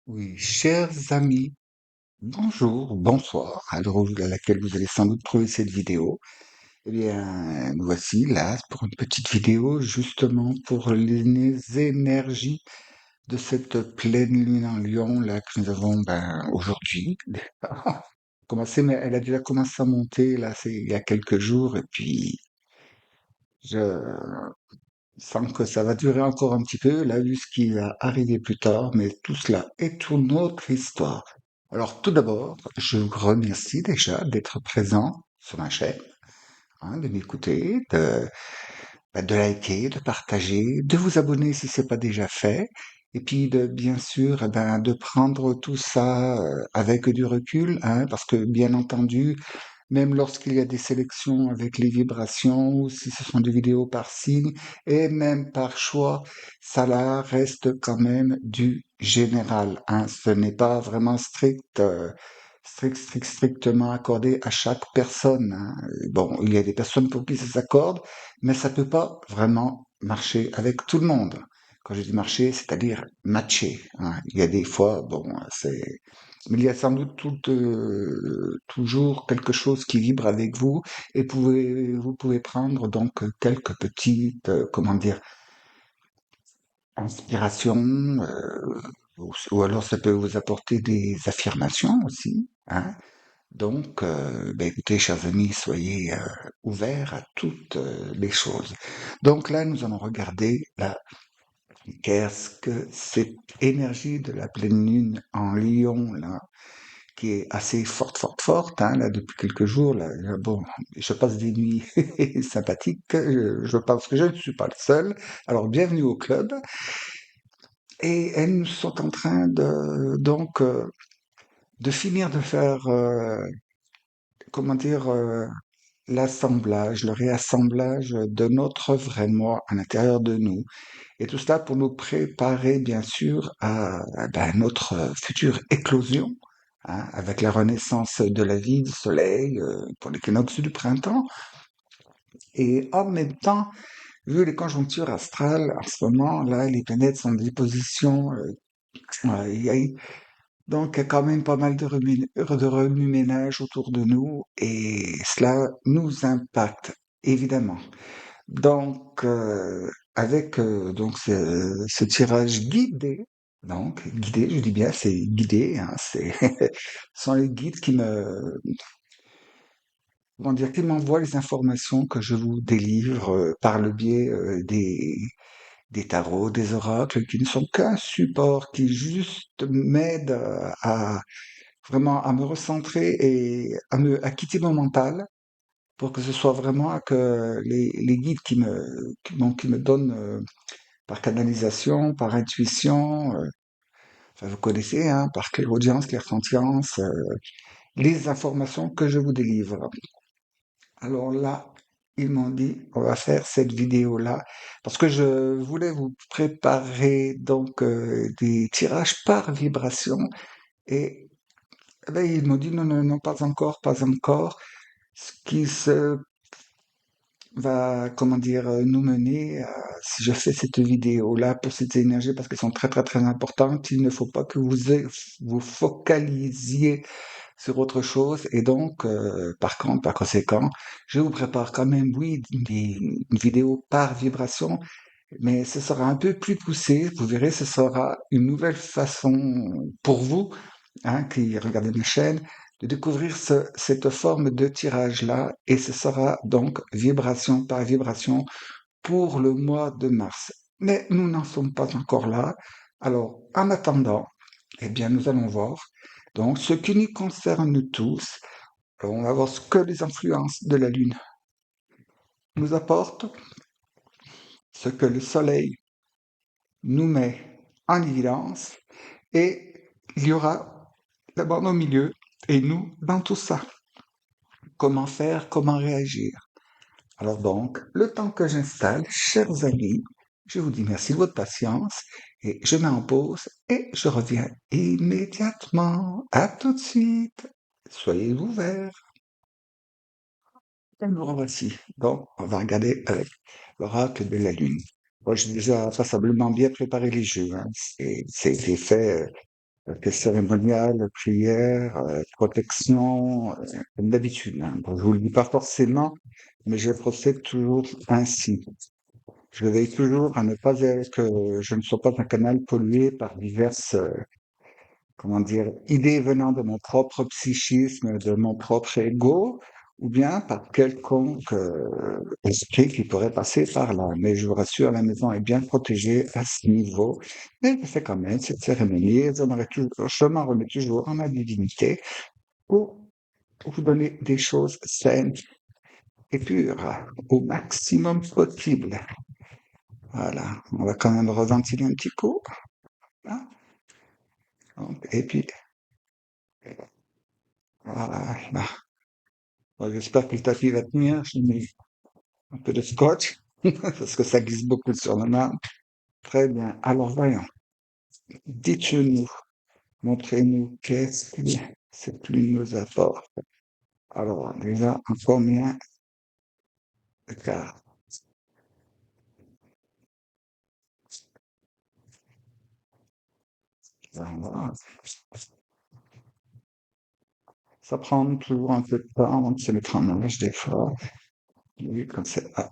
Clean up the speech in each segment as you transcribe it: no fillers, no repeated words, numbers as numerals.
Oui, chers amis, bonjour, bonsoir, à l'heure à laquelle vous allez sans doute trouver cette vidéo. Eh bien, nous voici là pour une petite vidéo justement pour les énergies de cette pleine lune en Lion là que nous avons aujourd'hui. Commencé, mais elle a déjà commencé à monter là, c'est il y a quelques jours et puis je sens que ça va durer encore un petit peu, là, vu ce qui va arriver plus tard, mais tout cela est une autre histoire. Alors, tout d'abord, je vous remercie déjà d'être présent sur ma chaîne, hein, de m'écouter, de liker, de partager, de vous abonner si c'est pas déjà fait, et puis de, bien sûr, de prendre tout ça avec du recul, hein, parce que, bien entendu, même lorsqu'il y a des sélections avec les vibrations, ou si ce sont des vidéos par signe, et même par choix, ça là reste quand même du général, hein. Ce n'est pas vraiment strictement accordé à chaque personne, hein. Bon, il y a des personnes pour qui ça s'accorde, mais ça peut pas vraiment marcher avec tout le monde. Quand je dis marcher, c'est-à-dire matcher, hein. Il y a des fois, bon, c'est mais il y a sans doute toujours quelque chose qui vibre avec vous et vous pouvez prendre donc quelques petites, comment dire, inspirations, ou alors ça peut vous apporter des affirmations aussi, hein. Donc, écoutez, chers amis, soyez ouverts à toutes les choses. Donc là, nous allons regarder qu'est-ce que cette énergie de la pleine lune en Lion là qui est assez forte, hein, là, depuis quelques jours. Là, bon, je passe des nuits sympathiques. Je pense que je ne suis pas le seul. Alors, bienvenue au club. Et elles sont en train de finir de faire, comment dire, l'assemblage, le réassemblage de notre vrai moi à l'intérieur de nous. Et tout cela pour nous préparer, bien sûr, à notre future éclosion, hein, avec la renaissance de la vie, du soleil, pour l'équinoxe du printemps. Et en même temps, vu les conjonctures astrales, en ce moment, là, les planètes sont dans des positions, il y a donc il y a quand même pas mal de remue-ménage autour de nous, et cela nous impacte, évidemment. Donc, avec donc ce tirage guidé, donc guidé, je dis bien, c'est guidé, hein, c'est ce sont les guides comment dire, qui m'envoient les informations que je vous délivre par le biais des tarots, des oracles, qui ne sont qu'un support qui juste m'aide vraiment à me recentrer et à quitter mon mental pour que ce soit vraiment que les guides qui me donnent par canalisation, par intuition, enfin vous connaissez, hein, par clairaudience, clairsentience, les informations que je vous délivre. Alors là, ils m'ont dit, on va faire cette vidéo-là, parce que je voulais vous préparer donc des tirages par vibration, et là, ils m'ont dit, non, non, non, pas encore, pas encore. Ce qui se va, comment dire, nous mener à, si je fais cette vidéo-là pour ces énergies, parce qu'elles sont très, très, très importantes, il ne faut pas que vous focalisiez sur autre chose. Et donc, par contre, par conséquent, je vous prépare quand même, oui, une vidéo par vibration, mais ce sera un peu plus poussé. Vous verrez, ce sera une nouvelle façon pour vous, hein, qui regardez ma chaîne, de découvrir cette forme de tirage-là, et ce sera donc vibration par vibration pour le mois de mars. Mais nous n'en sommes pas encore là. Alors, en attendant, eh bien, nous allons voir. Donc, ce qui nous concerne tous, on va voir ce que les influences de la Lune nous apportent, ce que le Soleil nous met en évidence, et il y aura d'abord au milieu, et nous dans tout ça. Comment faire, comment réagir. Alors donc, le temps que j'installe, chers amis, je vous dis merci de votre patience, et je mets en pause, et je reviens immédiatement. À tout de suite. Soyez ouverts. Et nous revoici. Donc, on va regarder avec l'oracle de la Lune. Moi, j'ai déjà passablement bien préparé les jeux, hein. C'est fait que cérémonial, prière, protection, comme d'habitude, hein. Bon, je vous le dis pas forcément, mais je procède toujours ainsi. Je veille toujours à ne pas être, que je ne sois pas un canal pollué par diverses, comment dire, idées venant de mon propre psychisme, de mon propre ego, ou bien par quelconque esprit qui pourrait passer par là. Mais je vous rassure, la maison est bien protégée à ce niveau. Mais je fais quand même cette cérémonie, et je m'en remets toujours à ma divinité pour vous donner des choses saines et pures au maximum possible. Voilà, on va quand même reventiler un petit coup, hein. Et puis, voilà. Bon, j'espère que le tapis va tenir. J'ai mis un peu de scotch parce que ça glisse beaucoup sur le marbre. Très bien. Alors voyons. Dites-nous, montrez-nous qu'est-ce que cette pluie nous apporte. Alors déjà, en combien de cartes? Voilà. Ça prend toujours un peu de temps avant de se mettre en marche des fois. Oui, comme c'est. Ah,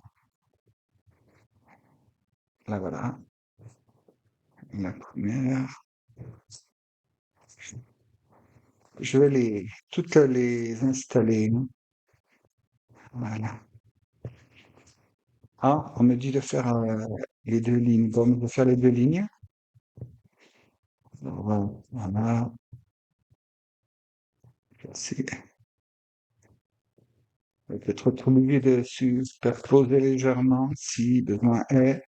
là voilà. La première. Je vais toutes les installer. Voilà. Ah, on me dit de faire les deux lignes. Bon, on va faire les deux lignes. Voilà, voilà. C'est peut-être obligé de superposer légèrement si besoin est.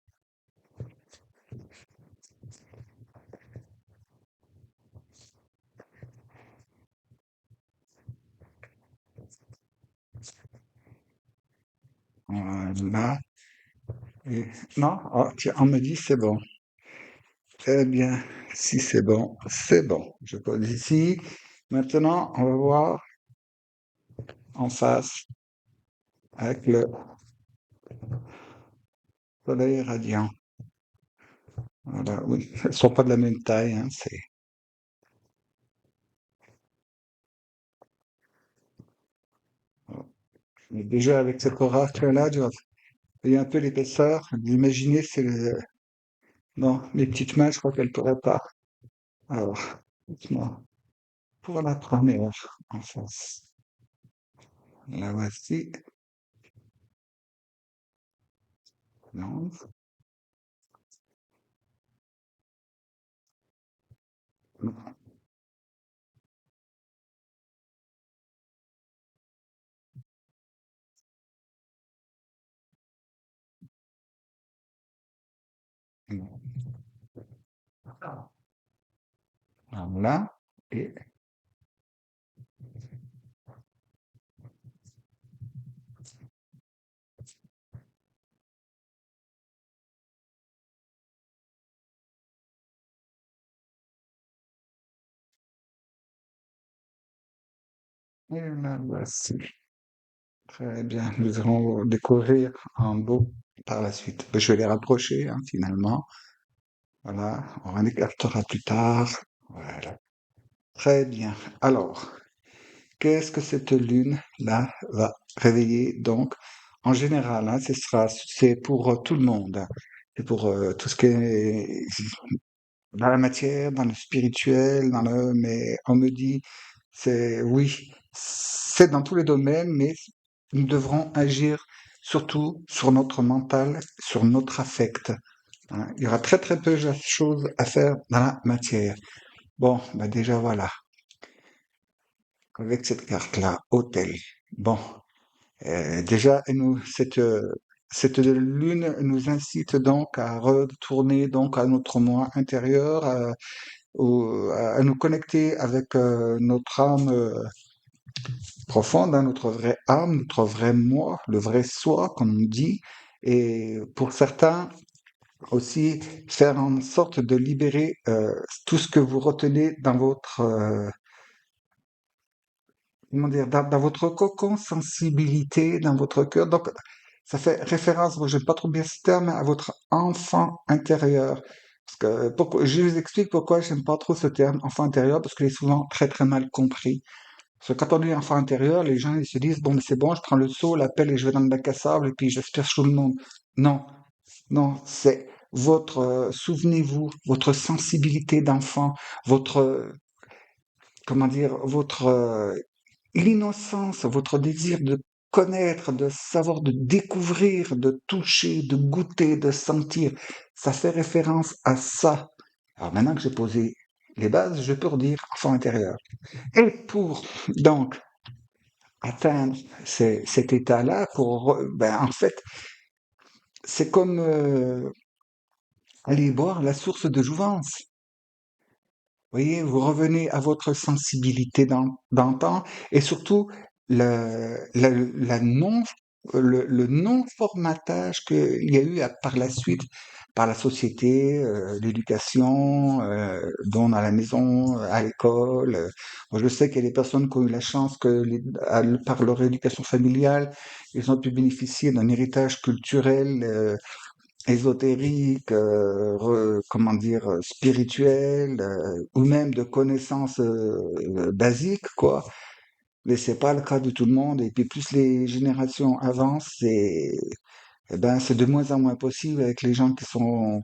Voilà. Et, non, ah, tiens, on me dit c'est bon. Très bien. Si c'est bon, c'est bon. Je pose ici. Maintenant, on va voir en face avec le soleil radiant. Voilà, oui. Elles sont pas de la même taille, hein, mais déjà avec cet oracle-là, il y a un peu l'épaisseur. Vous imaginez, c'est non, mes petites mains, je crois qu'elles pourraient pas. Alors, dites-moi, pour la première en face, la voici. Non, non, non. Voilà. Et la voici. Très bien. Nous allons découvrir un beau par la suite. Je vais les rapprocher, hein, finalement. Voilà. On en écartera plus tard. Voilà. Très bien. Alors, qu'est-ce que cette lune-là va réveiller? Donc, en général, hein, c'est pour tout le monde, hein. C'est pour tout ce qui est dans la matière, dans le spirituel, mais on me dit, oui, c'est dans tous les domaines, mais nous devrons agir surtout sur notre mental, sur notre affect, hein. Il y aura très très peu de choses à faire dans la matière. Bon, bah déjà voilà, avec cette carte-là, hôtel. Bon, déjà, cette lune nous incite donc à retourner donc à notre moi intérieur, à nous connecter avec notre âme profonde, hein, notre vraie âme, notre vrai moi, le vrai soi, comme on dit. Et pour certains, aussi faire en sorte de libérer tout ce que vous retenez dans votre, comment dire, dans votre cocon sensibilité, dans votre cœur. Donc, ça fait référence, moi j'aime pas trop bien ce terme, à votre enfant intérieur. Parce que je vous explique pourquoi j'aime pas trop ce terme enfant intérieur, parce qu'il est souvent très très mal compris. Parce que quand on dit enfant intérieur, les gens ils se disent bon mais c'est bon, je prends le seau, la pelle et je vais dans le bac à sable et puis j'espère tout le monde. Non, non, c'est votre souvenez-vous, votre sensibilité d'enfant, votre comment dire, votre l'innocence, votre désir de connaître, de savoir, de découvrir, de toucher, de goûter, de sentir, ça fait référence à ça. Alors maintenant que j'ai posé les bases, je peux redire enfant intérieur. Et pour donc atteindre cet état-là, ben, en fait, c'est comme aller boire la source de jouvence. Voyez, vous revenez à votre sensibilité d'antan et surtout la non, le non-formatage qu'il y a eu par la suite par la société, l'éducation, dont à la maison, à l'école. Moi, je sais qu'il y a des personnes qui ont eu la chance que, par leur éducation familiale, ils ont pu bénéficier d'un héritage culturel ésotérique, comment dire, spirituel, ou même de connaissances basiques, quoi. Mais c'est pas le cas de tout le monde. Et puis plus les générations avancent, eh ben, c'est de moins en moins possible avec les gens qui sont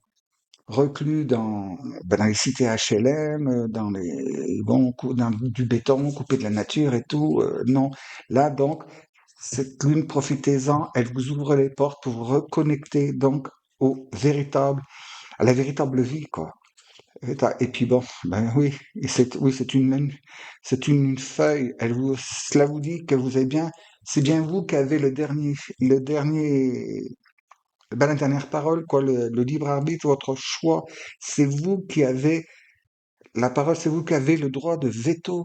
reclus dans les cités HLM, dans les bon, dans du béton, coupé de la nature et tout. Non, là donc, cette lune, profitez-en, elle vous ouvre les portes pour vous reconnecter donc au véritable, à la véritable vie, quoi. Et puis bon, ben oui, oui, c'est une feuille. Cela vous dit que vous avez bien, c'est bien vous qui avez ben, la dernière parole, quoi, le libre arbitre, votre choix. C'est vous qui avez la parole, c'est vous qui avez le droit de veto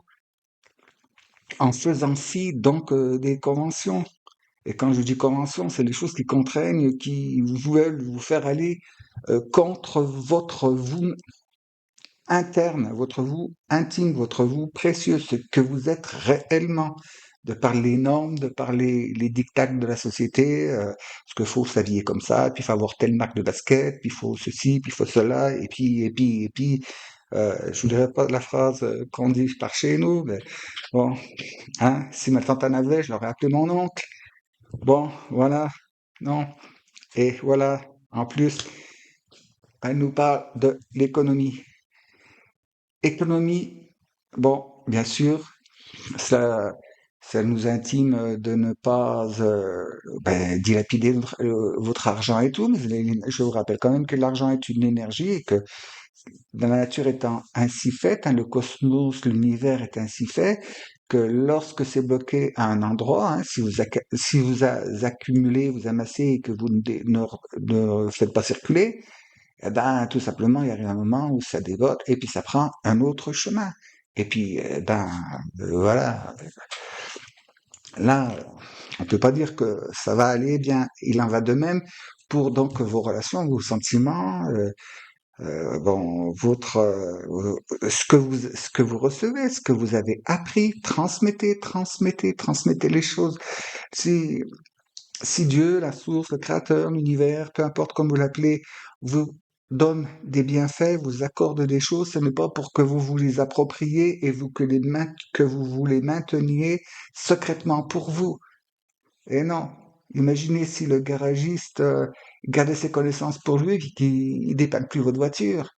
en faisant fi donc des conventions. Et quand je dis convention, c'est les choses qui contraignent, qui veulent vous faire aller contre votre vous interne, votre vous intime, votre vous précieux, ce que vous êtes réellement, de par les normes, de par les dictats de la société, ce qu'il faut s'habiller comme ça, puis il faut avoir telle marque de basket, puis il faut ceci, puis il faut cela, et puis, je ne dirais pas la phrase qu'on dit par chez nous, mais bon, hein, si ma tante en avait, je l'aurais appelé mon oncle. Bon, voilà, non, et voilà, en plus, elle nous parle de l'économie. Économie, bon, bien sûr, ça, ça nous intime de ne pas ben, dilapider votre argent et tout, mais je vous rappelle quand même que l'argent est une énergie et que dans la nature étant ainsi faite, hein, le cosmos, l'univers est ainsi fait, que lorsque c'est bloqué à un endroit, hein, si vous accumulez, vous amassez et que vous ne faites pas circuler, eh ben, tout simplement, il arrive un moment où ça débote et puis ça prend un autre chemin. Et puis, ben, voilà, là, on peut pas dire que ça va aller bien. Il en va de même pour donc vos relations, vos sentiments, bon, ce que vous recevez, ce que vous avez appris, transmettez les choses. Si Si Dieu, la source, le créateur, l'univers, peu importe comme vous l'appelez, vous donne des bienfaits, vous accorde des choses, ce n'est pas pour que vous les appropriez et que vous vous les mainteniez secrètement pour vous. Et non. Imaginez si le garagiste gardait ses connaissances pour lui et qu'il ne dépanne plus votre voiture.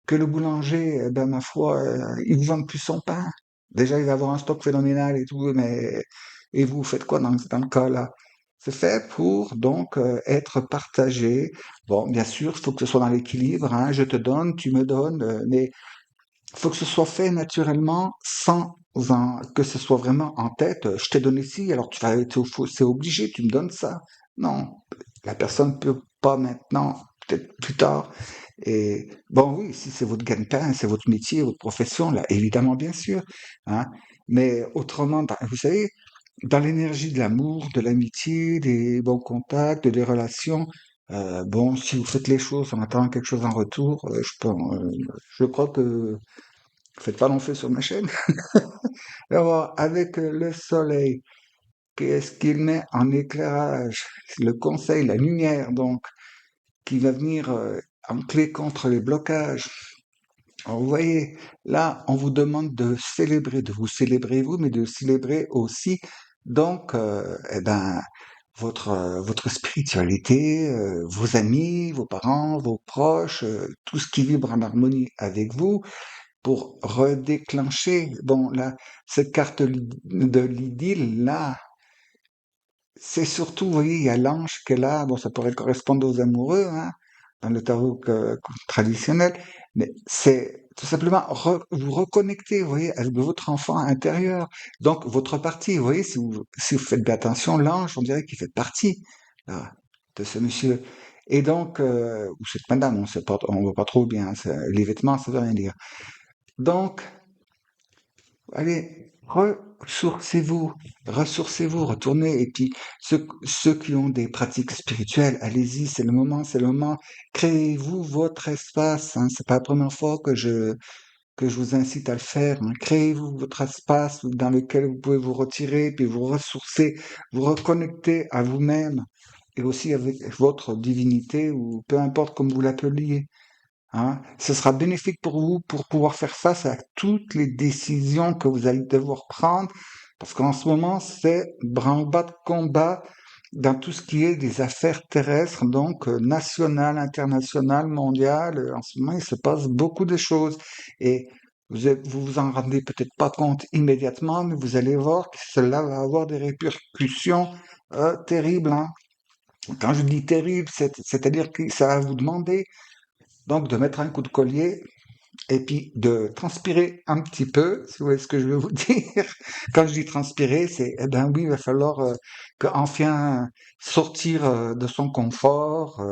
Que le boulanger, ben ma foi, il ne vende plus son pain. Déjà, il va avoir un stock phénoménal et tout, mais et vous faites quoi dans le cas-là? C'est fait pour donc être partagé. Bon, bien sûr, il faut que ce soit dans l'équilibre, hein, je te donne, tu me donnes, mais faut que ce soit fait naturellement sans que ce soit vraiment en tête. Je t'ai donné ci, alors c'est obligé, tu me donnes ça. Non, la personne peut pas maintenant, peut-être plus tard. Et bon, oui, si c'est votre gagne-pain, c'est votre métier, votre profession, là, évidemment, bien sûr, hein. Mais autrement, vous savez, dans l'énergie de l'amour, de l'amitié, des bons contacts, des relations, bon, si vous faites les choses en attendant quelque chose en retour, je crois que faites pas long feu sur ma chaîne. Alors, avec le soleil, qu'est-ce qu'il met en éclairage? Le conseil, la lumière, donc, qui va venir en clé contre les blocages. Alors, vous voyez, là, on vous demande de célébrer, de vous célébrer vous, mais de célébrer aussi, donc, votre spiritualité, vos amis, vos parents, vos proches, tout ce qui vibre en harmonie avec vous, pour redéclencher. Bon, là, cette carte de l'idylle, là, c'est surtout, vous voyez, il y a l'ange qui est là. Bon, ça pourrait correspondre aux amoureux, hein, dans le tarot traditionnel, mais c'est tout simplement vous reconnecter, vous voyez, avec votre enfant intérieur. Donc, votre partie, vous voyez, si vous faites bien attention, l'ange, on dirait qu'il fait partie là, de ce monsieur. Et donc, ou cette madame, on voit pas trop bien, les vêtements, ça veut rien dire. Donc, allez, ressourcez-vous, retournez. Et puis, ceux qui ont des pratiques spirituelles, allez-y, c'est le moment. Créez-vous votre espace, hein. C'est pas la première fois que je vous incite à le faire, hein. Créez-vous votre espace dans lequel vous pouvez vous retirer, puis vous ressourcer, vous reconnecter à vous-même et aussi avec votre divinité ou peu importe comme vous l'appeliez. Hein. Ce sera bénéfique pour vous pour pouvoir faire face à toutes les décisions que vous allez devoir prendre, parce qu'en ce moment, c'est branle-bas de combat dans tout ce qui est des affaires terrestres, donc nationales, internationales, mondiales. En ce moment, il se passe beaucoup de choses et vous vous en rendez peut-être pas compte immédiatement, mais vous allez voir que cela va avoir des répercussions terribles. Hein. Quand je dis terrible, c'est-à-dire que ça va vous demander donc de mettre un coup de collier et puis de transpirer un petit peu, si vous voyez ce que je veux vous dire. Quand je dis transpirer, c'est, eh ben oui, il va falloir enfin sortir de son confort,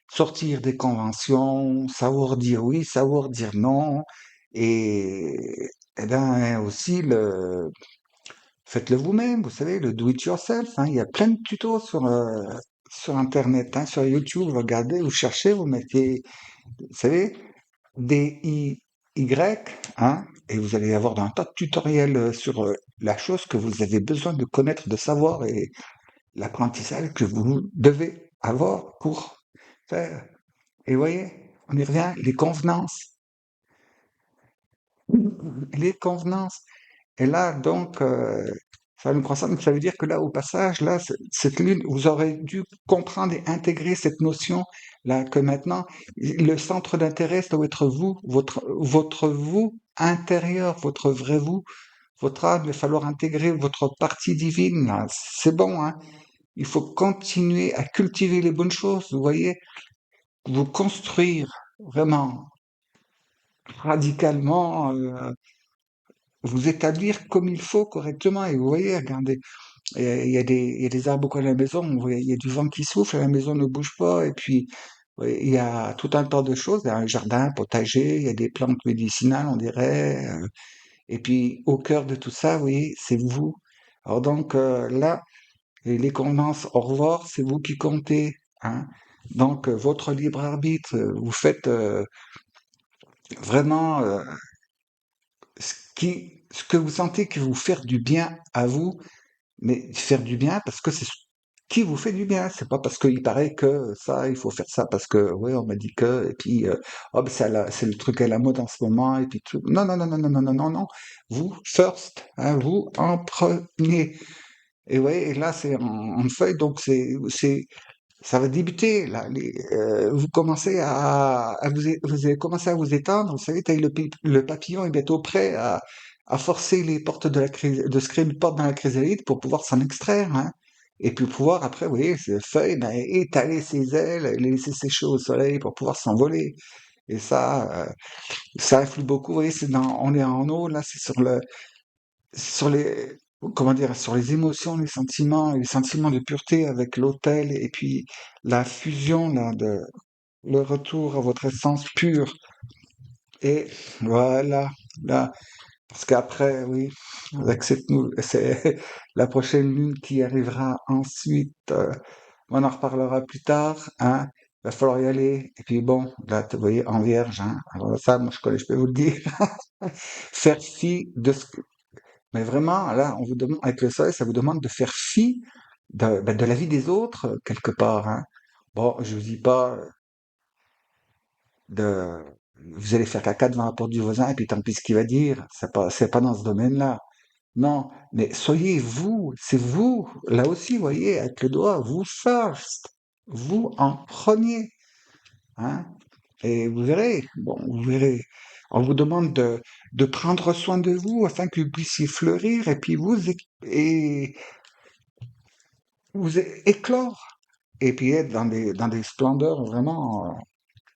sortir des conventions, savoir dire oui, savoir dire non, et eh ben aussi faites-le vous-même, vous savez, le do it yourself, hein. Il y a plein de tutos sur Internet, hein, sur YouTube, vous regardez, vous cherchez, vous mettez, vous savez, DIY, hein, et vous allez avoir un tas de tutoriels sur la chose que vous avez besoin de connaître, de savoir, et l'apprentissage que vous devez avoir pour faire. Et vous voyez, on y revient, les convenances. Les convenances. Et là, donc, ça me concerne, ça veut dire que là, au passage, là, cette lune, vous aurez dû comprendre et intégrer cette notion, là, que maintenant, le centre d'intérêt, ça doit être vous, votre vous intérieur, votre vrai vous, votre âme. Il va falloir intégrer votre partie divine, là. C'est bon, hein. Il faut continuer à cultiver les bonnes choses, vous voyez, vous construire vraiment radicalement, vous établir comme il faut correctement. Et vous voyez, regardez, il y a des arbres à la maison, vous voyez, il y a du vent qui souffle, la maison ne bouge pas, et puis ouais, il y a tout un tas de choses, il y a un jardin, potager, il y a des plantes médicinales, on dirait, et puis au cœur de tout ça, oui, c'est vous. Alors donc là, les convenances au revoir, c'est vous qui comptez, hein. Donc votre libre arbitre, vous faites vraiment ce que vous sentez qui vous faire du bien à vous. Mais faire du bien parce que c'est ce qui vous fait du bien. C'est pas parce qu'il paraît que ça, il faut faire ça parce que, ouais, on m'a dit que, et puis, oh, ben, c'est le truc à la mode en ce moment, et puis tout. Non, non, non, non, non, non, non, non, non. Vous, first, hein, vous en premier. Et ouais, et là, c'est en feuille, donc ça va débuter, là. Vous commencez vous avez commencé à vous étendre, vous savez, le papillon est bientôt prêt à forcer les portes de se créer une porte dans la chrysalide pour pouvoir s'en extraire, hein. Et puis pouvoir, après, vous voyez, ces feuilles, ben, étaler ses ailes, les laisser sécher au soleil pour pouvoir s'envoler. Et ça influe beaucoup, vous voyez, on est en haut, là, c'est sur les, comment dire, sur les émotions, les sentiments de pureté avec l'autel et puis la fusion là, le retour à votre essence pure. Et voilà, là, parce qu'après, oui, avec c'est la prochaine lune qui arrivera ensuite. On en reparlera plus tard, hein. Va falloir y aller. Et puis bon, là, vous voyez, en vierge, hein. Alors ça, moi, je connais, je peux vous le dire. Faire fi de ce Mais vraiment, là, on vous demande, avec le soleil, ça vous demande de faire fi de la vie des autres, quelque part, hein. Bon, je vous dis pas, de vous allez faire caca devant la porte du voisin et puis tant pis ce qu'il va dire, c'est pas dans ce domaine-là. Non, mais soyez vous, c'est vous, là aussi, voyez, avec le doigt, vous first, vous en premier, hein, et vous verrez, bon, vous verrez. On vous demande de prendre soin de vous afin que vous puissiez fleurir et puis et vous éclore et puis être dans des splendeurs vraiment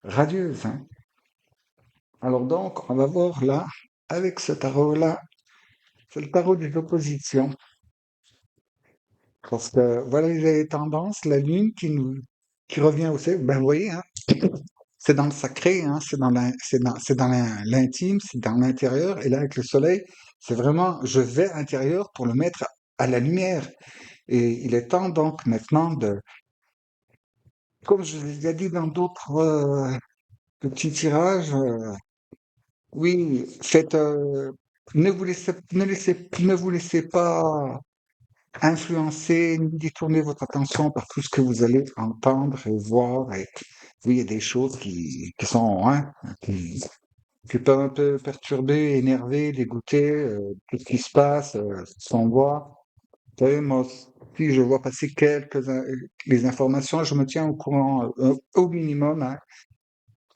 radieuses, hein. Alors donc, on va voir là, avec ce tarot-là, c'est le tarot des oppositions. Parce que voilà les tendances, la lune qui revient aussi, ben vous voyez, hein, c'est dans le sacré, hein, c'est dans l'intime, c'est dans l'intérieur, et là avec le soleil, c'est vraiment, je vais à l'intérieur pour le mettre à la lumière. Et il est temps donc maintenant comme je l'ai déjà dit dans d'autres petits tirages, oui, ne vous laissez pas influencer, ni détourner votre attention par tout ce que vous allez entendre et voir. Et oui, il y a des choses qui sont, hein, qui peuvent un peu perturber, énerver, dégoûter, tout ce qui se passe, ce qu'on voit. Vous savez, moi aussi, je vois passer les informations, je me tiens au courant au minimum, hein.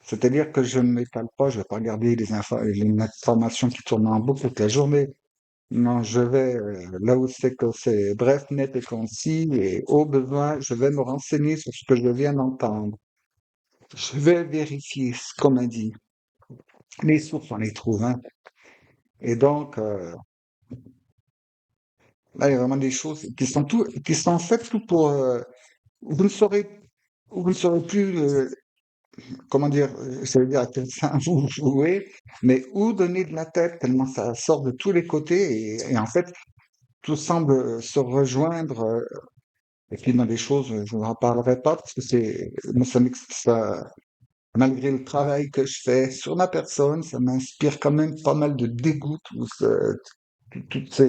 C'est-à-dire que je ne m'étale pas, je vais pas regarder les informations qui tournent en boucle toute la journée. Non, je vais là où c'est que c'est bref, net et concis, et au besoin, je vais me renseigner sur ce que je viens d'entendre. Je vais vérifier ce qu'on m'a dit. Les sources, on les trouve, hein. Et donc, là, il y a vraiment des choses qui sont faites tout pour. Vous ne saurez, vous ne saurez plus, comment dire, ça veut dire à quel sein vous jouez, mais où donner de la tête tellement ça sort de tous les côtés, et en fait, tout semble se rejoindre. Et puis dans des choses, je n'en parlerai pas parce que moi, malgré le travail que je fais sur ma personne, ça m'inspire quand même pas mal de dégoût, toutes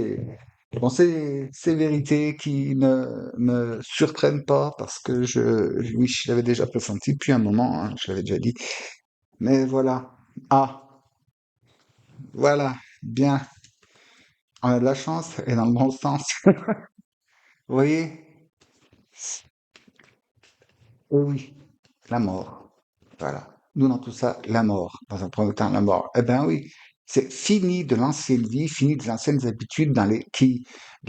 bon, ces vérités qui ne me surprennent pas parce que oui, je l'avais déjà pressenti depuis un moment, hein, je l'avais déjà dit. Mais voilà. Ah, voilà. Bien. On a de la chance et dans le bon sens. Vous voyez? Oui. La mort. Voilà. Nous, dans tout ça, la mort. Dans un premier temps, la mort. Eh ben oui, c'est fini de l'ancienne vie, fini de l'anciennes habitudes dans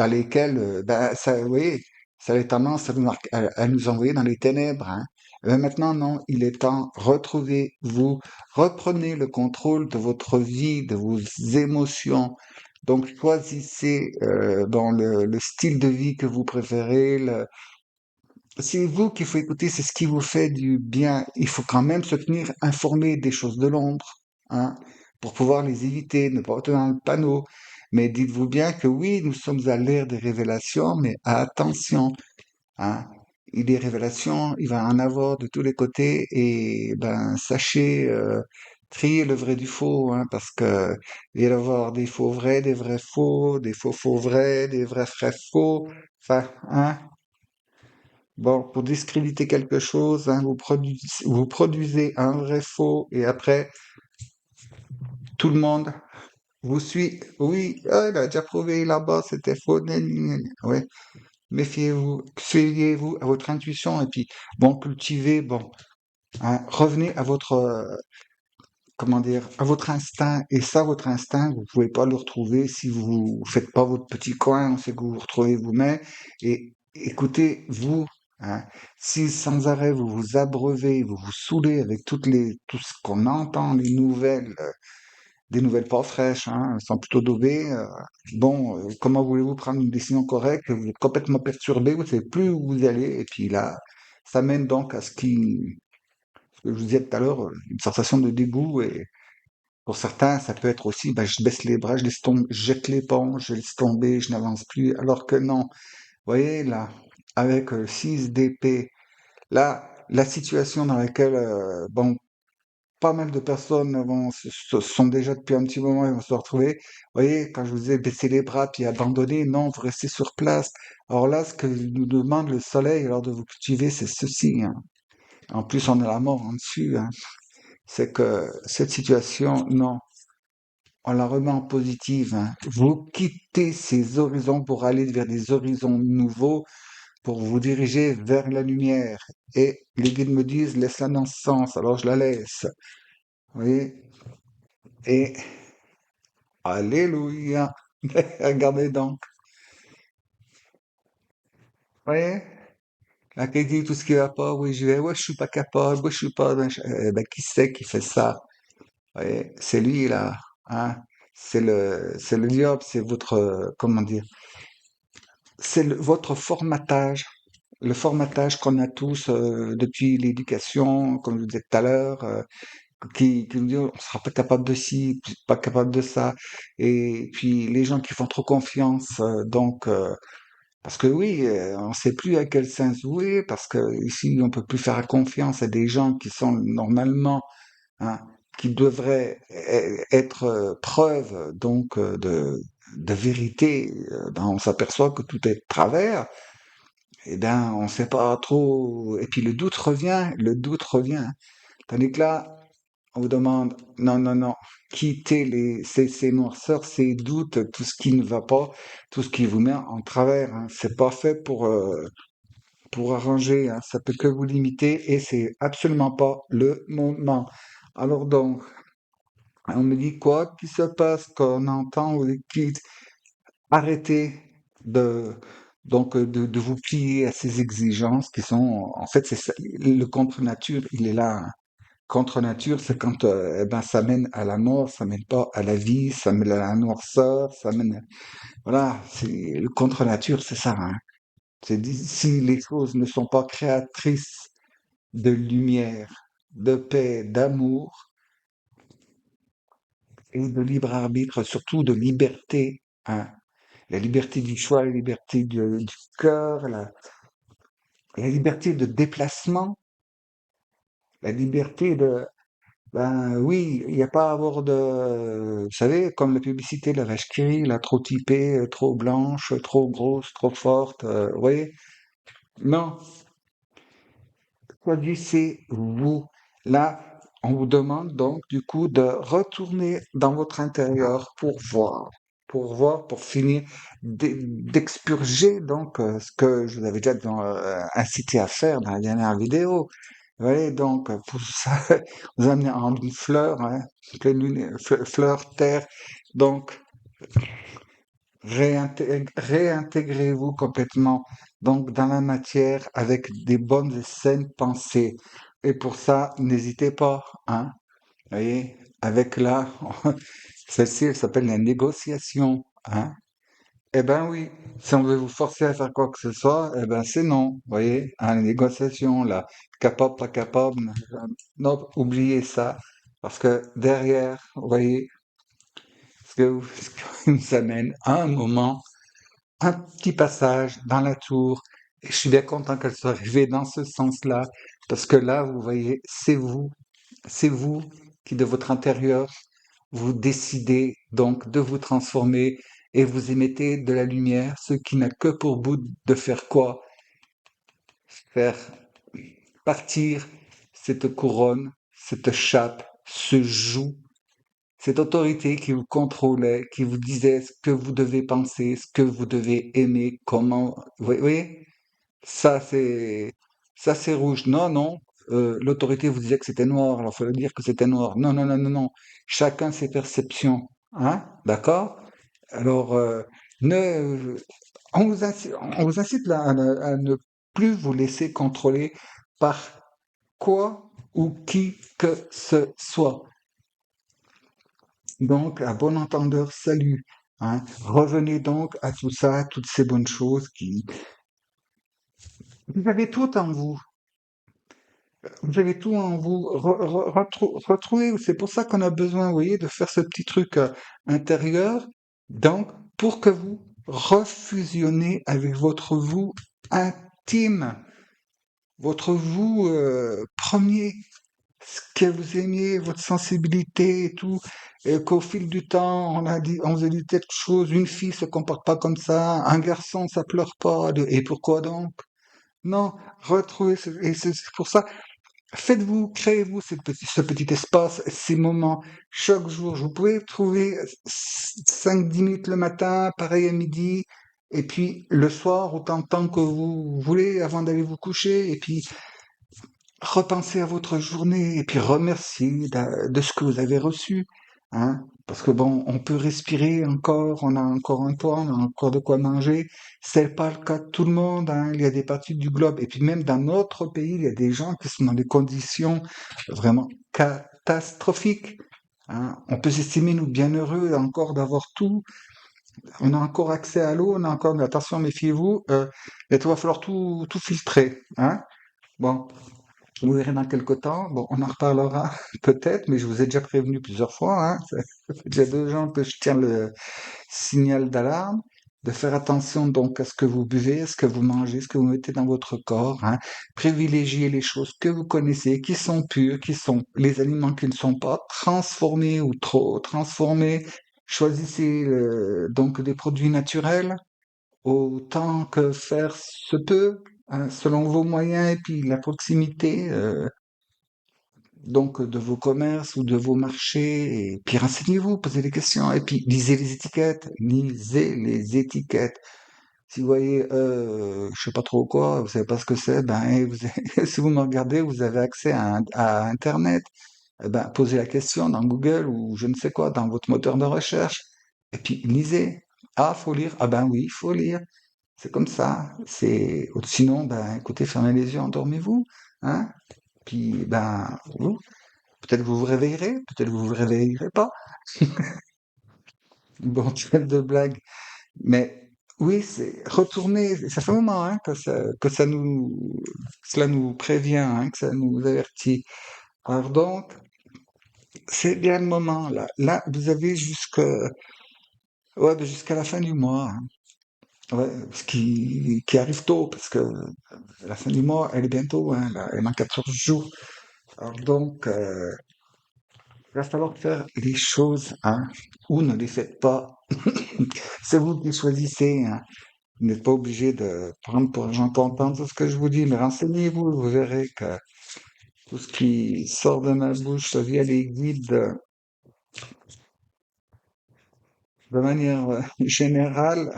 lesquelles, ben, ça, vous voyez, ça a tendance à nous envoyer dans les ténèbres, hein. Eh ben maintenant, non, il est temps, retrouvez-vous, reprenez le contrôle de votre vie, de vos émotions. Donc, choisissez dans le style de vie que vous préférez, c'est vous qu'il faut écouter, c'est ce qui vous fait du bien. Il faut quand même se tenir informé des choses de l'ombre, hein, pour pouvoir les éviter, ne pas être dans le panneau. Mais dites-vous bien que oui, nous sommes à l'ère des révélations, mais attention, hein. Des révélations, il va en avoir de tous les côtés et ben sachez trier le vrai du faux, hein, parce que il va y avoir des faux vrais, des vrais faux, des faux faux vrais, des vrais vrais faux. Enfin, hein. Bon, pour discréditer quelque chose, hein, vous produisez un vrai faux et après, tout le monde vous suit. Oui, ah, il a déjà prouvé là-bas, c'était faux. Gna, gna, gna. Ouais, méfiez-vous, fiez-vous à votre intuition et puis, bon, cultivez, bon, hein, revenez à votre, comment dire, à votre instinct. Et ça, votre instinct, vous pouvez pas le retrouver si vous faites pas votre petit coin, c'est que vous vous retrouvez vous-même. Et écoutez, vous, hein, si sans arrêt vous vous abreuvez, vous vous saoulez avec tout ce qu'on entend, les nouvelles, des nouvelles pas fraîches, hein, elles sont plutôt daubées, bon, comment voulez-vous prendre une décision correcte? Vous êtes complètement perturbé, vous savez plus où vous allez. Et puis là, ça mène donc à ce que je vous disais tout à l'heure, une sensation de dégoût. Et pour certains, ça peut être aussi, ben, je baisse les bras, je laisse tomber, je jette l'éponge, je laisse tomber, je n'avance plus. Alors que non, vous voyez là, avec 6 d'épée, là, la situation dans laquelle, bon, pas mal de personnes sont déjà depuis un petit moment, ils vont se retrouver. Vous voyez, quand je vous disais baisser les bras puis abandonner, non, vous restez sur place. Alors là, ce que nous demande le soleil lors de vous cultiver, c'est ceci, hein. En plus, on a la mort en dessus, hein. c'est que cette situation, non, on la remet en positive, hein. Vous quittez ces horizons pour aller vers des horizons nouveaux, pour vous diriger vers la lumière. Et les guides me disent, laisse-la dans ce sens, alors je la laisse. Vous voyez? Et alléluia. Regardez donc. Vous voyez? Là, qui dit tout ce qui va pas, oui, je vais, ouais, je suis pas capable, ouais, je suis pas, ben, qui c'est qui fait ça? Vous voyez? C'est lui, là, hein? C'est le diable, c'est votre, comment dire? Votre formatage, le formatage qu'on a tous depuis l'éducation, comme je vous disais tout à l'heure, qui nous dit on sera pas capable de ci, pas capable de ça, et puis les gens qui font trop confiance, parce que oui, on sait plus à quel sens jouer, parce que ici on peut plus faire confiance à des gens qui sont normalement, hein, qui devraient être preuve donc de vérité. Ben, on s'aperçoit que tout est de travers. Et ben on sait pas trop. Et puis le doute revient, le doute revient. Tandis que là, on vous demande, non, non, non, quittez ces noirceurs, ces doutes, tout ce qui ne va pas, tout ce qui vous met en travers, hein. C'est pas fait pour arranger, hein. Ça peut que vous limiter et c'est absolument pas le moment. Alors donc, on me dit quoi qui se passe, qu'on entend, ou qui, arrêtez de, de vous plier à ces exigences qui sont, en fait, c'est ça, le contre-nature, il est là, hein. Contre nature, c'est quand eh ben, ça mène à la mort, ça mène pas à la vie, ça mène à la noirceur, ça mène. Voilà, c'est le contre nature, c'est ça, hein. Si les choses ne sont pas créatrices de lumière, de paix, d'amour et de libre arbitre, surtout de liberté, hein. La liberté du choix, la liberté du cœur, la liberté de déplacement, la liberté de. Ben oui, il n'y a pas à avoir de, vous savez, comme la publicité de la vache qui rit, là, trop typée, trop blanche, trop grosse, trop forte, vous voyez? Non, choisissez-vous. Là, on vous demande donc du coup de retourner dans votre intérieur pour voir, pour finir d'expurger donc ce que je vous avais déjà incité à faire dans la dernière vidéo. Oui, donc pour ça, vous amenez en une fleur, hein, pleine lune, fleur, terre. Donc, réintégrez-vous complètement donc dans la matière avec des bonnes et saines pensées. Et pour ça, n'hésitez pas, hein. Vous voyez, avec là, celle-ci, elle s'appelle la négociation, hein. Eh ben oui, si on veut vous forcer à faire quoi que ce soit, eh ben c'est non, vous voyez, hein, les négociations, là, capable, pas capable, non, oubliez ça, parce que derrière, vous voyez, ce qui nous amène à un moment, un petit passage dans la tour, et je suis bien content qu'elle soit arrivée dans ce sens-là, parce que là, vous voyez, c'est vous qui, de votre intérieur, vous décidez donc de vous transformer et vous émettez de la lumière, ce qui n'a que pour but de faire quoi? Faire partir cette couronne, cette chape, ce joug, cette autorité qui vous contrôlait, qui vous disait ce que vous devez penser, ce que vous devez aimer, comment, vous voyez? Ça, c'est, ça, c'est rouge. Non, non. L'autorité vous disait que c'était noir, alors il fallait dire que c'était noir. Non, non, non, non, non. Chacun ses perceptions. Hein? D'accord? Alors, ne, on vous incite là à ne plus vous laisser contrôler par quoi ou qui que ce soit. Donc, à bon entendeur, salut. Hein? Revenez donc à tout ça, à toutes ces bonnes choses qui. Vous avez tout en vous. Vous avez tout en vous. Retrouvez, c'est pour ça qu'on a besoin, vous voyez, de faire ce petit truc intérieur. Donc, pour que vous refusionnez avec votre vous intime, votre vous premier, ce que vous aimiez, votre sensibilité et tout, et qu'au fil du temps, on vous a dit quelque chose, une fille se comporte pas comme ça, un garçon, ça pleure pas, et pourquoi donc? Non, retrouvez, et c'est pour ça. Faites-vous, créez-vous ce petit espace, ces moments chaque jour. Vous pouvez trouver 5-10 minutes le matin, pareil à midi, et puis le soir, autant de temps que vous voulez avant d'aller vous coucher, et puis repensez à votre journée, et puis remerciez de ce que vous avez reçu, hein. Parce que bon, on peut respirer encore, on a encore un toit, on a encore de quoi manger. C'est pas le cas de tout le monde, hein. Il y a des parties du globe, et puis même dans notre pays, il y a des gens qui sont dans des conditions vraiment catastrophique, hein. On peut s'estimer nous bien heureux encore d'avoir tout. On a encore accès à l'eau, on a encore, mais attention, méfiez-vous, il va falloir tout filtrer, hein. Bon, vous verrez dans quelque temps. Bon, on en reparlera peut-être, mais je vous ai déjà prévenu plusieurs fois, hein. Ça fait déjà 2 ans que je tiens le signal d'alarme, de faire attention donc à ce que vous buvez, à ce que vous mangez, ce que vous mettez dans votre corps, hein. Privilégiez les choses que vous connaissez, qui sont pures, qui sont les aliments qui ne sont pas transformés ou trop transformés. Choisissez donc des produits naturels autant que faire se peut, hein, selon vos moyens et puis la proximité donc de vos commerces ou de vos marchés. Et puis renseignez-vous, posez des questions et puis lisez les étiquettes, lisez les étiquettes. Si vous voyez, je sais pas trop quoi, vous savez pas ce que c'est, ben, si vous me regardez, vous avez accès à Internet. Eh ben, posez la question dans Google ou je ne sais quoi, dans votre moteur de recherche. Et puis, lisez. Ah, faut lire. Ah ben oui, il faut lire. C'est comme ça. Sinon, ben, écoutez, fermez les yeux, endormez-vous, hein. Puis, ben, peut-être vous vous réveillerez, peut-être vous vous réveillerez pas. Bon, trêve de blague. Mais oui, c'est retourner. Ça fait un moment hein, cela nous prévient, hein, que ça nous avertit. Alors donc, c'est bien le moment là. Là, vous avez ouais, ben, jusqu'à la fin du mois, hein. Ouais, ce qui arrive tôt parce que la fin du mois, elle est bientôt, hein, là, elle manque 14 jours. Alors donc, il va falloir faire les choses, hein, ou ne les faites pas. C'est vous qui choisissez, hein. Vous n'êtes pas obligé de prendre pour argent comptant tout ce que je vous dis, mais renseignez-vous, vous verrez que tout ce qui sort de ma bouche via les guides de manière générale,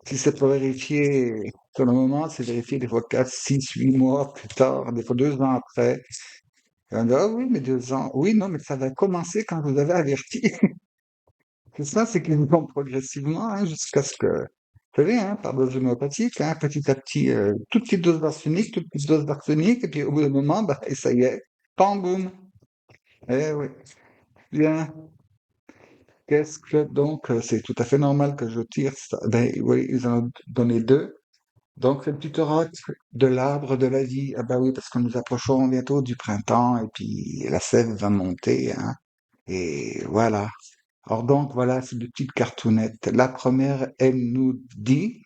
si c'est pas vérifié sur le moment, c'est vérifié des fois 4, 6, 8 mois plus tard, des fois 2 ans après. Et on dit, ah oui, mais 2 ans. Oui, non, mais ça va commencer quand vous avez averti. C'est ça, c'est qu'ils vont progressivement, hein, jusqu'à ce que, vous savez, hein, par dose homéopathique, hein, petit à petit, toute petite dose d'arsenic, toute petite dose d'arsenic, et puis au bout d'un moment, bah, et ça y est, pam, boum. Eh oui. Bien. Qu'est-ce que donc, c'est tout à fait normal que je tire ça. Ben oui, ils en ont donné deux. Donc, le petit oracle de l'arbre de la vie. Ah bah oui, parce que nous approchons bientôt du printemps, et puis la sève va monter, hein. Et voilà. Alors donc, voilà, c'est deux petites cartounettes. La première, elle nous dit,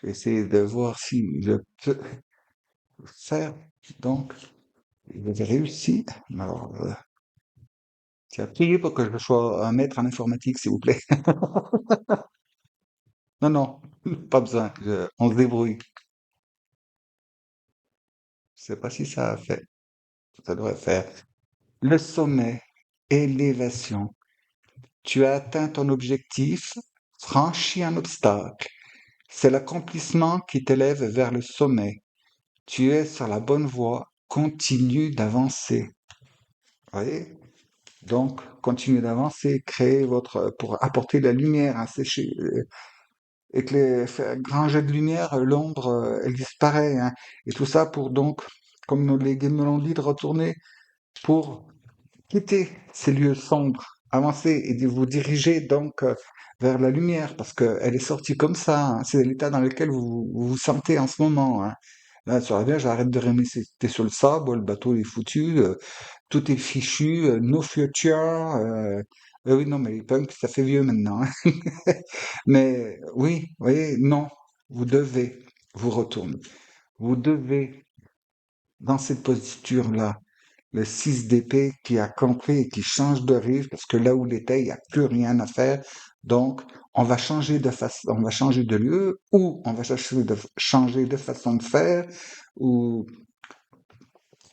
je vais essayer de voir si je peux faire. Donc, j'ai réussi. Alors, tu as prié pour que je sois un maître en informatique, s'il vous plaît. Non, non, pas besoin. On se débrouille. Je sais pas si ça a fait. Ça devrait faire. Le sommet, élévation. Tu as atteint ton objectif, franchi un obstacle. C'est l'accomplissement qui t'élève vers le sommet. Tu es sur la bonne voie. Continue d'avancer. Vous voyez? Donc, continuez d'avancer, créez pour apporter de la lumière, hein, faire un grand jet de lumière, l'ombre, elle disparaît, hein. Et tout ça pour donc, comme les guides me l'ont dit, de retourner pour quitter ces lieux sombres, avancer et de vous diriger donc vers la lumière, parce qu'elle est sortie comme ça, hein. C'est l'état dans lequel vous vous sentez en ce moment, hein. Là, sur la Vierge, arrête de remettre tes sur le sable, le bateau est foutu, tout est fichu, no future. Oui, non, mais les punks, ça fait vieux maintenant, hein. Mais oui, oui, non, vous devez vous retourner. Vous devez, dans cette posture-là, le 6 d'épée qui a campé et qui change de rive, parce que là où il était, il n'y a plus rien à faire. Donc, on va changer de on va changer de lieu, ou on va changer de façon de faire, ou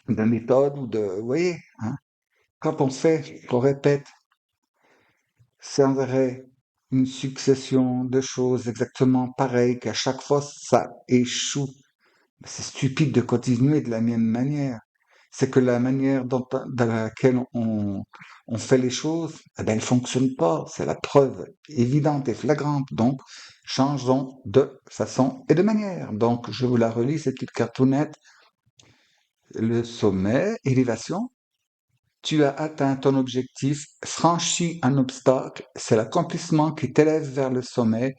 de méthode ou de, vous voyez, hein. Quand on fait, qu'on répète sans arrêt une succession de choses exactement pareilles, qu'à chaque fois ça échoue, c'est stupide de continuer de la même manière. C'est que la manière dans laquelle on fait les choses, eh ben, elle fonctionne pas. C'est la preuve évidente et flagrante. Donc, changeons de façon et de manière. Donc, je vous la relis, cette petite cartoonette. Le sommet, élévation. Tu as atteint ton objectif, franchi un obstacle. C'est l'accomplissement qui t'élève vers le sommet.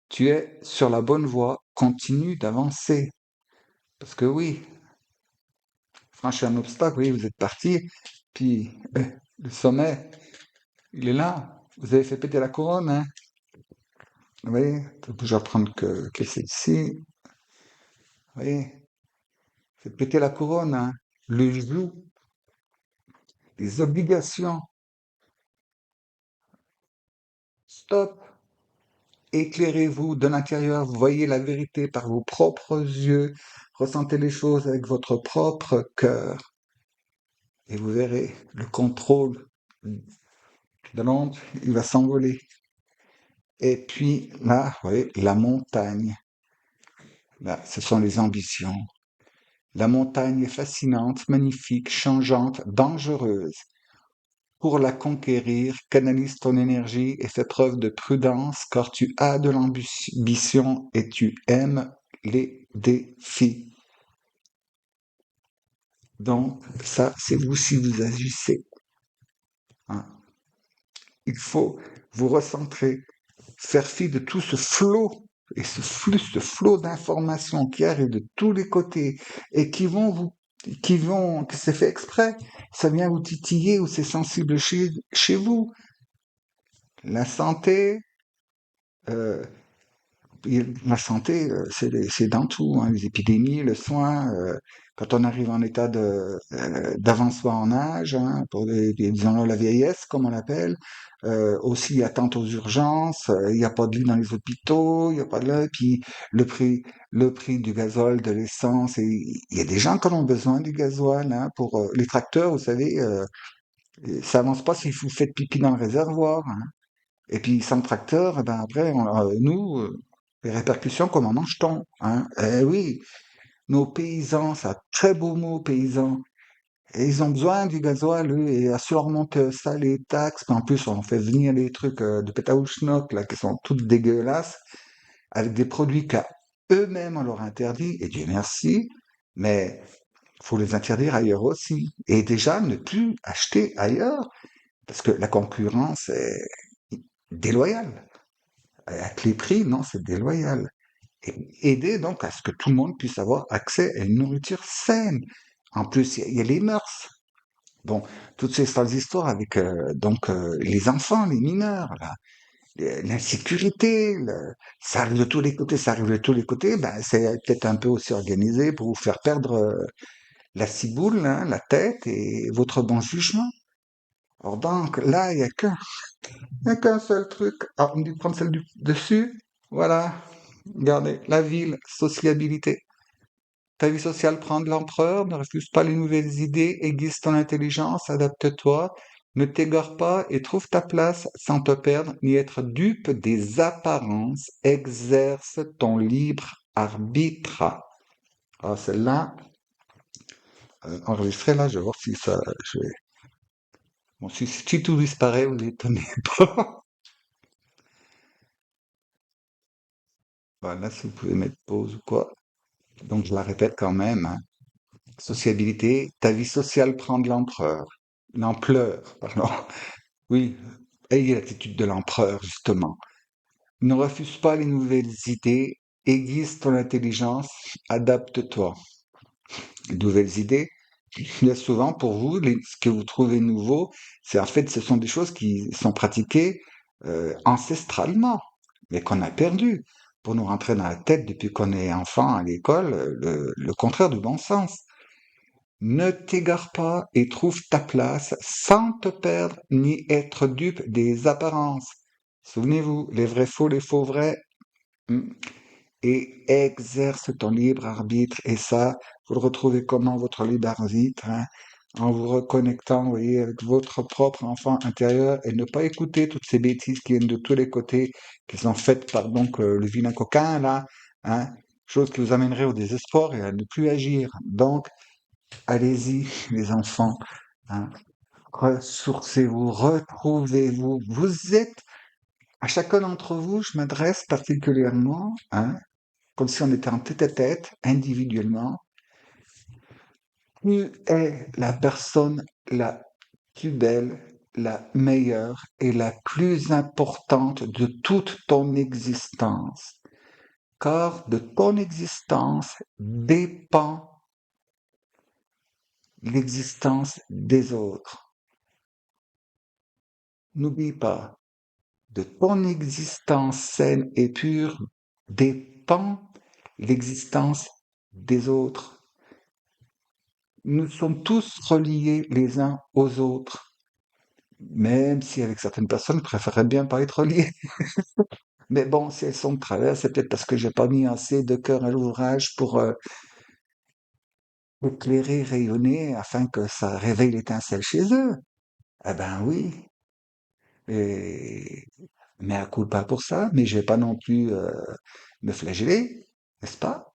Tu es sur la bonne voie. Continue d'avancer. Parce que oui, franchir un obstacle, oui, vous êtes parti, puis le sommet, il est là. Vous avez fait péter la couronne, hein. Vous voyez, je vais prendre que celle-ci. Vous voyez, fait péter la couronne, hein. Le joug, les obligations. Stop. Éclairez-vous de l'intérieur, voyez la vérité par vos propres yeux, ressentez les choses avec votre propre cœur, et vous verrez le contrôle de l'onde, il va s'envoler. Et puis là, vous voyez, la montagne. Là, ce sont les ambitions. La montagne est fascinante, magnifique, changeante, dangereuse. Pour la conquérir, canalise ton énergie et fais preuve de prudence, car tu as de l'ambition et tu aimes les défis. Donc, ça, c'est vous si vous agissez, hein. Il faut vous recentrer, faire fi de tout ce flot et ce flot d'informations qui arrivent de tous les côtés et que c'est fait exprès, ça vient vous titiller ou c'est sensible chez vous. La santé, euh, la santé, c'est dans tout, hein, les épidémies, le soin, quand on arrive en état d'avancement en âge, hein, pour disons la vieillesse, comme on l'appelle, aussi attente aux urgences, il n'y a pas de lit dans les hôpitaux, il n'y a pas de là, puis le prix, le prix du gazole, de l'essence, et il y a des gens qui en ont besoin du gasoil, hein, pour les tracteurs, vous savez, ça avance pas si vous faites pipi dans le réservoir, hein. Et puis sans tracteur, eh ben après, nous, les répercussions comme en mange-t-on, hein? Eh oui, nos paysans, ça très beau mot paysans, et ils ont besoin du gasoil, eux, et assurément que ça, les taxes, puis en plus on fait venir des trucs de pétaouchnok, là, qui sont toutes dégueulasses, avec des produits qu'à eux-mêmes on leur interdit, et Dieu merci, mais faut les interdire ailleurs aussi. Et déjà, ne plus acheter ailleurs, parce que la concurrence est déloyale. Avec les prix, non, c'est déloyal. Et aider donc à ce que tout le monde puisse avoir accès à une nourriture saine. En plus, il y a les mœurs. Bon, toutes ces sales histoires avec les enfants, les mineurs, là, l'insécurité, ça arrive de tous les côtés, ça arrive de tous les côtés. Ben, c'est peut-être un peu aussi organisé pour vous faire perdre la ciboule, hein, la tête et votre bon jugement. Or donc, là, il y a qu'un seul truc. Ah, on me dit de prendre celle du dessus. Voilà. Regardez, la ville, sociabilité. Ta vie sociale prend de l'ampleur, ne refuse pas les nouvelles idées, aiguise ton intelligence, adapte-toi, ne t'égare pas et trouve ta place sans te perdre ni être dupe des apparences, exerce ton libre arbitre. Ah, celle-là, enregistrée là, je vais voir si ça, bon, si tout disparaît, vous n'étonnez pas. Voilà, si vous pouvez mettre pause ou quoi. Donc, je la répète quand même, hein. Sociabilité, ta vie sociale prend de l'ampleur. L'ampleur, pardon. Oui, ayez l'attitude de l'empereur, justement. Ne refuse pas les nouvelles idées, aiguise ton intelligence, adapte-toi. Les nouvelles idées, bien souvent pour vous, ce que vous trouvez nouveau, c'est en fait, ce sont des choses qui sont pratiquées ancestralement, mais qu'on a perdues pour nous rentrer dans la tête depuis qu'on est enfant à l'école, le contraire du bon sens. Ne t'égare pas et trouve ta place sans te perdre ni être dupe des apparences. Souvenez-vous, les faux vrais, et exerce ton libre arbitre. Et ça, Vous le retrouvez comment, votre libre arbitre, hein? En vous reconnectant, vous voyez, avec votre propre enfant intérieur et ne pas écouter toutes ces bêtises qui viennent de tous les côtés, qui sont faites par donc le vilain coquin, là, hein? Chose qui vous amènerait au désespoir et à ne plus agir. Donc, allez-y, les enfants, hein? Ressourcez-vous, retrouvez-vous. Vous êtes, à chacun d'entre vous, je m'adresse particulièrement, hein, comme si on était en tête-à-tête, individuellement. Tu es la personne la plus belle, la meilleure et la plus importante de toute ton existence. Car de ton existence dépend l'existence des autres. N'oublie pas, de ton existence saine et pure dépend l'existence des autres. Nous sommes tous reliés les uns aux autres, même si avec certaines personnes, je préférerais bien pas être relié. Mais bon, si elles sont de travers, c'est peut-être parce que j'ai pas mis assez de cœur à l'ouvrage pour éclairer, rayonner, afin que ça réveille l'étincelle chez eux. Eh ben oui, et mais à coup pas pour ça, mais je vais pas non plus me flageller, n'est-ce pas?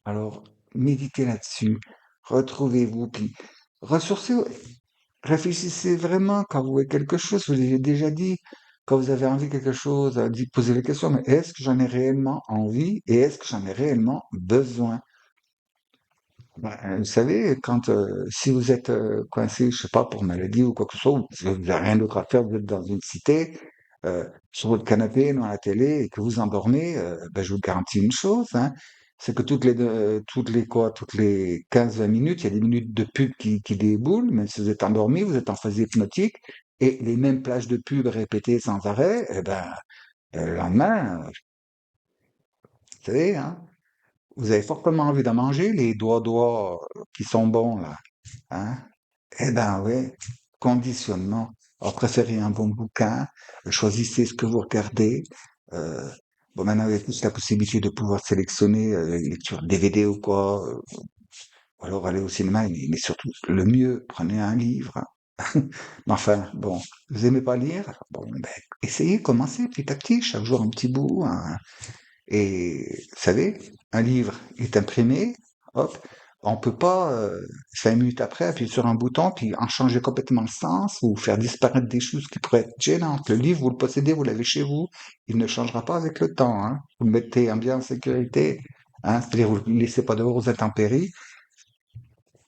Alors, méditez là-dessus, retrouvez-vous, puis ressourcez, réfléchissez vraiment quand vous voyez quelque chose, je vous l'ai déjà dit, quand vous avez envie de quelque chose, posez la question, mais est-ce que j'en ai réellement envie et est-ce que j'en ai réellement besoin? Vous savez, quand si vous êtes coincé, je sais pas, pour maladie ou quoi que ce soit, ou si vous n'avez rien d'autre à faire, vous êtes dans une cité, sur votre canapé, dans la télé, et que vous endormez, ben, je vous garantis une chose, hein, c'est que toutes les 15-20 minutes, il y a des minutes de pub qui déboulent, même si vous êtes endormi, vous êtes en phase hypnotique, et les mêmes plages de pub répétées sans arrêt, eh ben, le lendemain, vous savez, hein, vous avez fortement envie d'en manger, les doigts qui sont bons, là, hein? Eh ben oui, conditionnement. Alors préférez un bon bouquin, choisissez ce que vous regardez. Euh, bon, maintenant, vous avez tous la possibilité de pouvoir sélectionner lecture DVD ou quoi, ou alors aller au cinéma, mais surtout, le mieux, prenez un livre. Mais enfin, bon, vous aimez pas lire? Bon, ben, essayez, commencez petit à petit, chaque jour un petit bout, hein. Et vous savez, un livre est imprimé, hop, on peut pas 5 minutes après appuyer sur un bouton puis en changer complètement le sens ou faire disparaître des choses qui pourraient être gênantes. Le livre, vous le possédez, vous l'avez chez vous, il ne changera pas avec le temps, hein. Vous le mettez bien en sécurité, hein, c'est-à-dire vous ne le laissez pas dehors aux intempéries.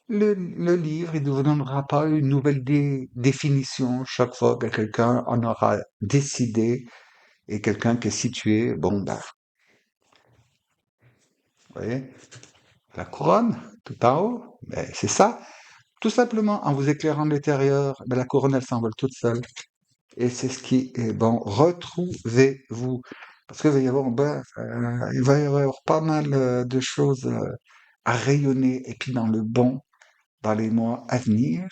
Le livre, il ne vous donnera pas une nouvelle définition chaque fois que quelqu'un en aura décidé et quelqu'un qui est situé, bon, bah, vous voyez, la couronne, tout en haut, ben, c'est ça. Tout simplement, en vous éclairant de l'intérieur, ben, la couronne, elle s'envole toute seule. Et c'est ce qui est bon. Retrouvez-vous. Parce qu'il va y avoir, ben, il va y avoir pas mal de choses à rayonner, et puis dans le bon, dans les mois à venir.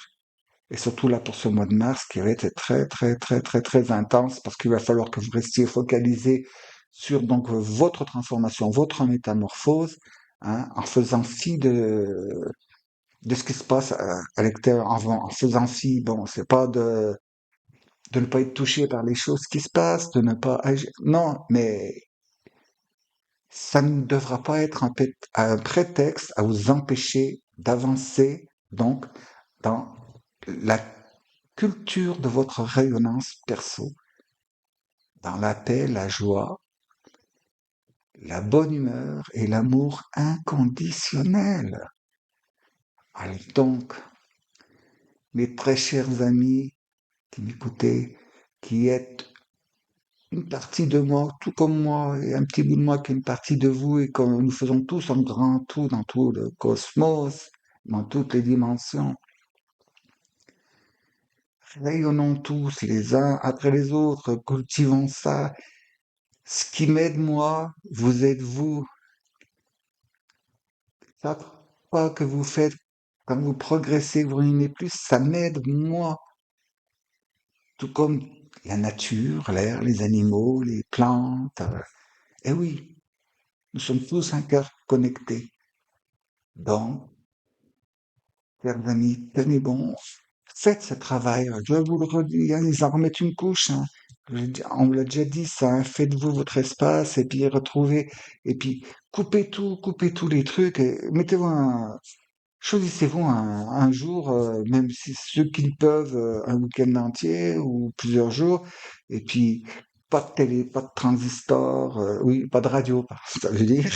Et surtout là pour ce mois de mars qui va être très, très, très, très, très intense parce qu'il va falloir que vous restiez focalisé sur donc votre transformation, votre métamorphose, hein, en faisant fi de ce qui se passe à l'extérieur, en faisant fi, bon, c'est pas de ne pas être touché par les choses qui se passent, de ne pas agir, non, mais ça ne devra pas être un prétexte à vous empêcher d'avancer, donc, dans la culture de votre rayonnance perso, dans la paix, la joie, la bonne humeur et l'amour inconditionnel. Alors donc, mes très chers amis qui m'écoutez, qui êtes une partie de moi, tout comme moi, et un petit bout de moi qui est une partie de vous, et que nous faisons tous un grand tout dans tout le cosmos, dans toutes les dimensions. Rayonnons tous les uns après les autres, cultivons ça. Ce qui m'aide moi, vous êtes vous. Chaque pas que vous faites, quand vous progressez, vous n'aimez plus, ça m'aide moi. Tout comme la nature, l'air, les animaux, les plantes. Eh oui, nous sommes tous interconnectés. Donc, chers amis, tenez bon, faites ce travail. Je vous le redis, hein, ils en remettent une couche, hein. On me l'a déjà dit ça, hein. Faites-vous votre espace et puis retrouvez, et puis coupez tous les trucs et mettez-vous choisissez-vous un jour, même si ceux qui le peuvent, un week-end entier ou plusieurs jours, et puis pas de télé, pas de transistor, oui, pas de radio, ça veut dire,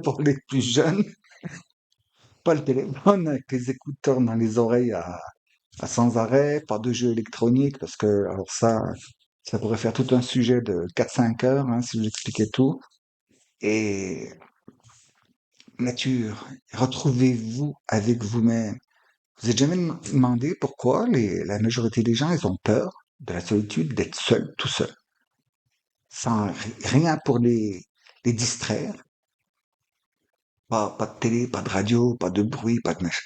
pour les plus jeunes, pas le téléphone avec les écouteurs dans les oreilles sans arrêt, pas de jeux électroniques, parce que alors ça pourrait faire tout un sujet de 4-5 heures, hein, si je vous expliquais tout. Et nature, retrouvez-vous avec vous-même. Vous êtes jamais demandé pourquoi la majorité des gens, ils ont peur de la solitude, d'être seuls, tout seuls, sans rien pour les distraire, pas de télé, pas de radio, pas de bruit, pas de machin.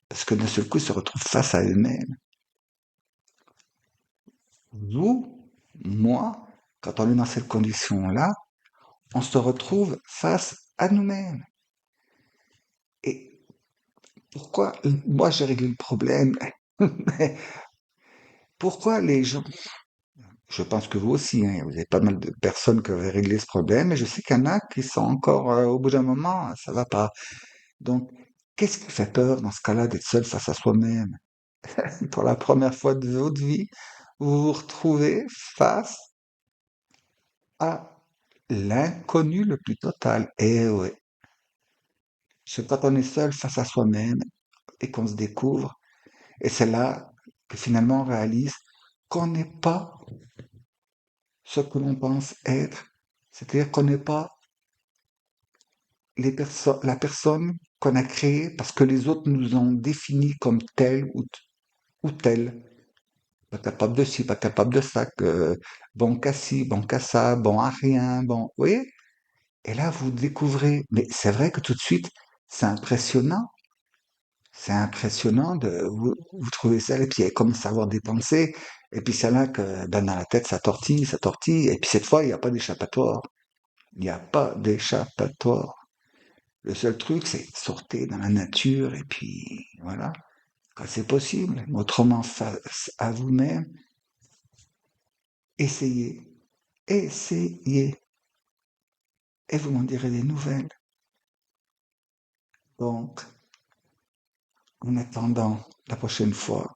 Parce que d'un seul coup, ils se retrouvent face à eux-mêmes. Vous, moi, quand on est dans cette condition-là, on se retrouve face à nous-mêmes. Et pourquoi, moi j'ai réglé le problème, mais pourquoi les gens, je pense que vous aussi, hein, vous avez pas mal de personnes qui avaient réglé ce problème, et je sais qu'il y en a qui sont encore, au bout d'un moment, ça va pas. Donc, qu'est-ce qui fait peur dans ce cas-là d'être seul face à soi-même? Pour la première fois de votre vie, vous vous retrouvez face à l'inconnu le plus total. Et ouais, c'est quand on est seul face à soi-même et qu'on se découvre, et c'est là que finalement on réalise qu'on n'est pas ce que l'on pense être. C'est-à-dire qu'on n'est pas la personne qu'on a créée parce que les autres nous ont définis comme tel ou tel. Pas capable de ci, pas capable de ça, que bon qu'à ci, bon qu'à ça, bon à rien, bon. Vous voyez? Et là, vous découvrez. Mais c'est vrai que tout de suite, c'est impressionnant. C'est impressionnant de vous trouvez ça, et puis elle commence à avoir des pensées, et puis c'est là que ben, dans la tête, ça tortille, et puis cette fois, il n'y a pas d'échappatoire. Il n'y a pas d'échappatoire. Le seul truc, c'est sortir dans la nature, et puis voilà, quand c'est possible. Autrement, face à vous-même, essayez, essayez, et vous m'en direz des nouvelles. Donc, en attendant la prochaine fois,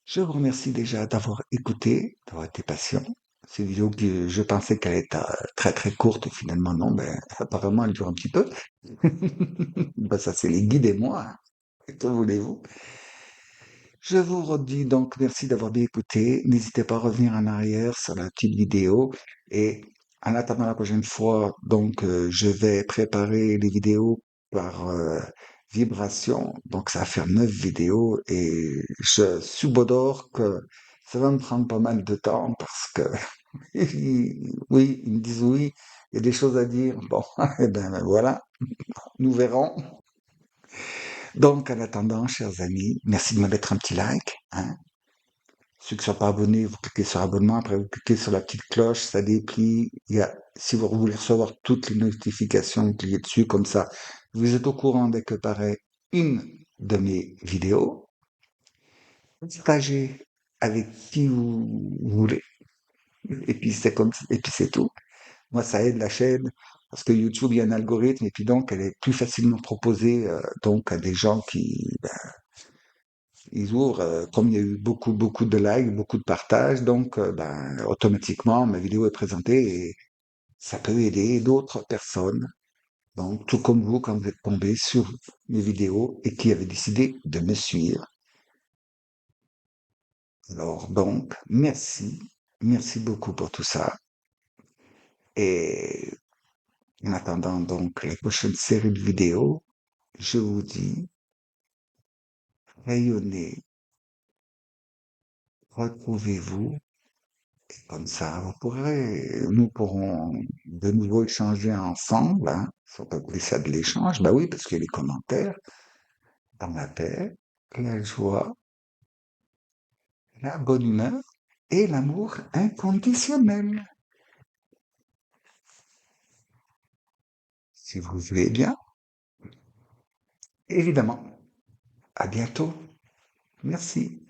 je vous remercie déjà d'avoir écouté, d'avoir été patient. Cette vidéo que je pensais qu'elle était très très courte, finalement non, ben apparemment elle dure un petit peu. Ben, ça c'est les guides et moi, hein. Que voulez-vous? Je vous redis donc merci d'avoir bien écouté. N'hésitez pas à revenir en arrière sur la petite vidéo. Et en attendant la prochaine fois, donc je vais préparer les vidéos par vibration. Donc ça va faire 9 vidéos et je subodore que ça va me prendre pas mal de temps parce que oui, ils me disent oui, il y a des choses à dire. Bon, et ben voilà, nous verrons. Donc en attendant, chers amis, merci de me mettre un petit like, hein. Ceux qui ne sont pas abonnés, vous cliquez sur abonnement, après vous cliquez sur la petite cloche, ça déplie. Si vous voulez recevoir toutes les notifications, vous cliquez dessus, comme ça, vous êtes au courant dès que paraît une de mes vidéos. Partagez avec qui vous voulez. Et puis et puis c'est tout. Moi, ça aide la chaîne parce que YouTube, il y a un algorithme et puis donc elle est plus facilement proposée donc à des gens qui ils ouvrent, comme il y a eu beaucoup de likes, beaucoup de partages, donc ben, automatiquement, ma vidéo est présentée et ça peut aider d'autres personnes. Donc, tout comme vous, quand vous êtes tombé sur mes vidéos et qui avez décidé de me suivre. Alors, donc, merci beaucoup pour tout ça. Et en attendant donc la prochaine série de vidéos, je vous dis, rayonnez, retrouvez-vous. Comme ça, nous pourrons de nouveau échanger ensemble, hein. Si on peut appeler ça de l'échange, bah oui, parce que les commentaires, dans la paix, la joie, la bonne humeur et l'amour inconditionnel. Si vous voulez bien. évidemment. À bientôt. Merci.